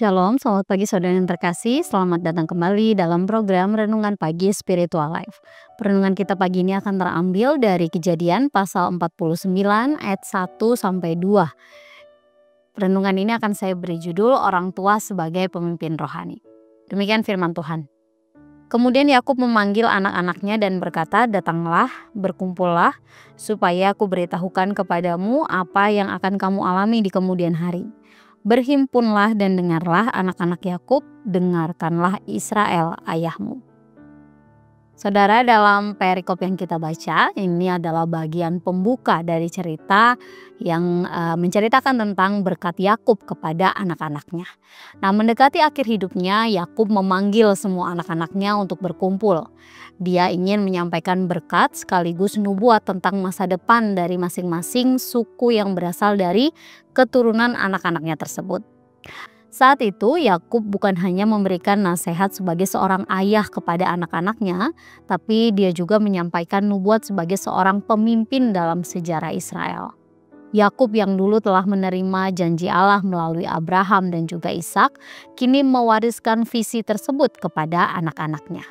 Shalom, selamat pagi saudara yang terkasih. Selamat datang kembali dalam program Renungan Pagi Spiritual Life. Renungan kita pagi ini akan terambil dari Kejadian pasal 49 ayat 1 sampai 2. Renungan ini akan saya beri judul Orang Tua sebagai Pemimpin Rohani. Demikian firman Tuhan. Kemudian Yakub memanggil anak-anaknya dan berkata, "Datanglah, berkumpullah, supaya aku beritahukan kepadamu apa yang akan kamu alami di kemudian hari. Berhimpunlah dan dengarlah anak-anak Yakub, dengarkanlah Israel ayahmu." Saudara, dalam perikop yang kita baca, ini adalah bagian pembuka dari cerita yang menceritakan tentang berkat Yakub kepada anak-anaknya. Nah, mendekati akhir hidupnya, Yakub memanggil semua anak-anaknya untuk berkumpul. Dia ingin menyampaikan berkat sekaligus nubuat tentang masa depan dari masing-masing suku yang berasal dari keturunan anak-anaknya tersebut. Saat itu Yakub bukan hanya memberikan nasihat sebagai seorang ayah kepada anak-anaknya, tapi dia juga menyampaikan nubuat sebagai seorang pemimpin dalam sejarah Israel. Yakub yang dulu telah menerima janji Allah melalui Abraham dan juga Ishak, kini mewariskan visi tersebut kepada anak-anaknya.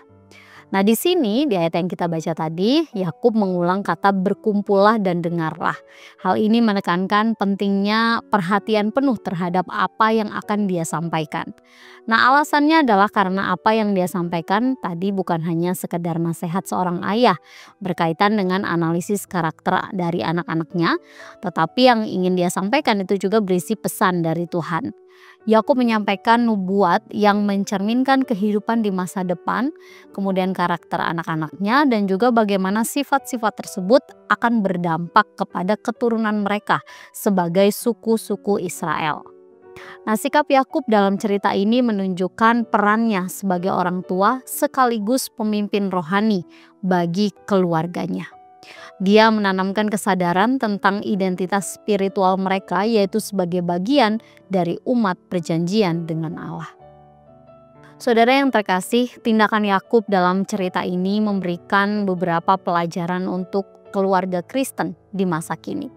Nah, di sini di ayat yang kita baca tadi, Yakub mengulang kata berkumpullah dan dengarlah. Hal ini menekankan pentingnya perhatian penuh terhadap apa yang akan dia sampaikan. Nah, alasannya adalah karena apa yang dia sampaikan tadi bukan hanya sekedar nasihat seorang ayah berkaitan dengan analisis karakter dari anak-anaknya, tetapi yang ingin dia sampaikan itu juga berisi pesan dari Tuhan. Yakub menyampaikan nubuat yang mencerminkan kehidupan di masa depan, kemudian karakter anak-anaknya, dan juga bagaimana sifat-sifat tersebut akan berdampak kepada keturunan mereka sebagai suku-suku Israel. Nah, sikap Yakub dalam cerita ini menunjukkan perannya sebagai orang tua sekaligus pemimpin rohani bagi keluarganya. Dia menanamkan kesadaran tentang identitas spiritual mereka, yaitu sebagai bagian dari umat perjanjian dengan Allah. Saudara yang terkasih, tindakan Yakub dalam cerita ini memberikan beberapa pelajaran untuk keluarga Kristen di masa kini.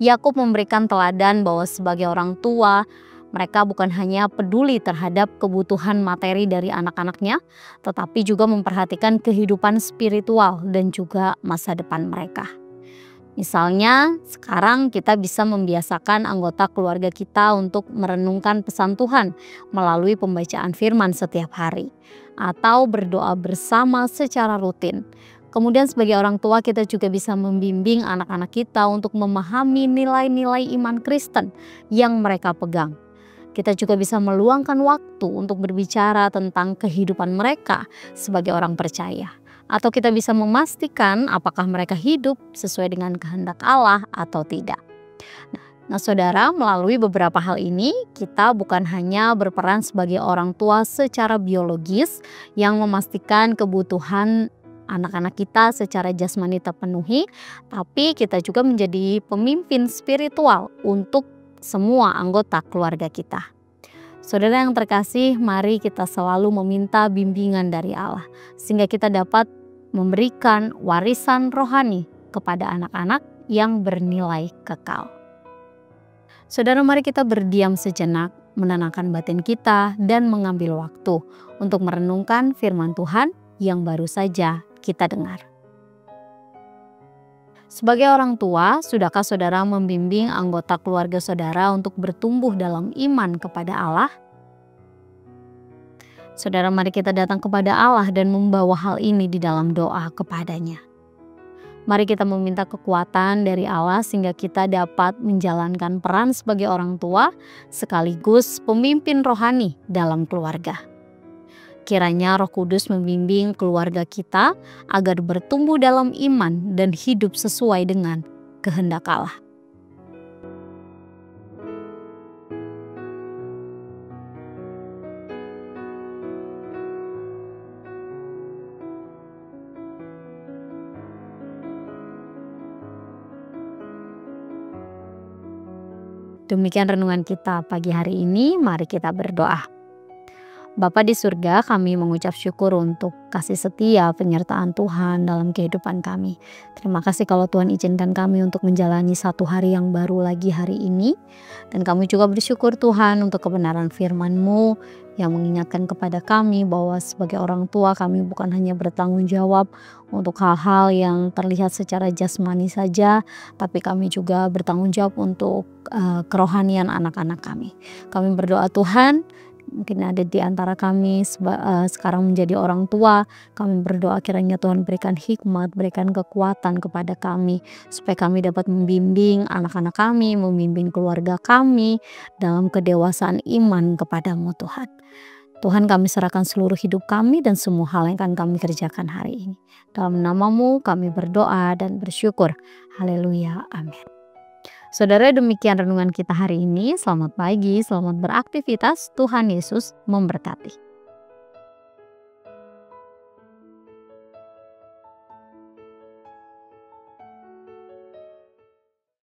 Yakub memberikan teladan bahwa sebagai orang tua, mereka bukan hanya peduli terhadap kebutuhan materi dari anak-anaknya, tetapi juga memperhatikan kehidupan spiritual dan juga masa depan mereka. Misalnya, sekarang kita bisa membiasakan anggota keluarga kita untuk merenungkan pesan Tuhan melalui pembacaan firman setiap hari, atau berdoa bersama secara rutin. Kemudian sebagai orang tua kita juga bisa membimbing anak-anak kita untuk memahami nilai-nilai iman Kristen yang mereka pegang. Kita juga bisa meluangkan waktu untuk berbicara tentang kehidupan mereka sebagai orang percaya. Atau kita bisa memastikan apakah mereka hidup sesuai dengan kehendak Allah atau tidak. Nah, saudara, melalui beberapa hal ini kita bukan hanya berperan sebagai orang tua secara biologis yang memastikan kebutuhan anak-anak kita secara jasmani terpenuhi, tapi kita juga menjadi pemimpin spiritual untuk semua anggota keluarga kita. Saudara yang terkasih, mari kita selalu meminta bimbingan dari Allah sehingga kita dapat memberikan warisan rohani kepada anak-anak yang bernilai kekal. Saudara, mari kita berdiam sejenak, menenangkan batin kita dan mengambil waktu untuk merenungkan firman Tuhan yang baru saja kita dengar. Sebagai orang tua, sudahkah saudara membimbing anggota keluarga saudara untuk bertumbuh dalam iman kepada Allah? Saudara, mari kita datang kepada Allah dan membawa hal ini di dalam doa kepadanya. Mari kita meminta kekuatan dari Allah sehingga kita dapat menjalankan peran sebagai orang tua sekaligus pemimpin rohani dalam keluarga. Kiranya Roh Kudus membimbing keluarga kita agar bertumbuh dalam iman dan hidup sesuai dengan kehendak Allah. Demikian renungan kita pagi hari ini, mari kita berdoa. Bapa di surga, kami mengucap syukur untuk kasih setia penyertaan Tuhan dalam kehidupan kami. Terima kasih kalau Tuhan izinkan kami untuk menjalani satu hari yang baru lagi hari ini. Dan kami juga bersyukur Tuhan untuk kebenaran firman-Mu yang mengingatkan kepada kami bahwa sebagai orang tua kami bukan hanya bertanggung jawab untuk hal-hal yang terlihat secara jasmani saja, tapi kami juga bertanggung jawab untuk kerohanian anak-anak kami. Kami berdoa Tuhan, mungkin ada di antara kami sekarang menjadi orang tua, kami berdoa kiranya Tuhan berikan hikmat, berikan kekuatan kepada kami, supaya kami dapat membimbing anak-anak kami, membimbing keluarga kami dalam kedewasaan iman kepadamu Tuhan. Tuhan, kami serahkan seluruh hidup kami dan semua hal yang akan kami kerjakan hari ini. Dalam namamu kami berdoa dan bersyukur. Haleluya, amin. Saudara, demikian renungan kita hari ini. Selamat pagi, selamat beraktivitas. Tuhan Yesus memberkati.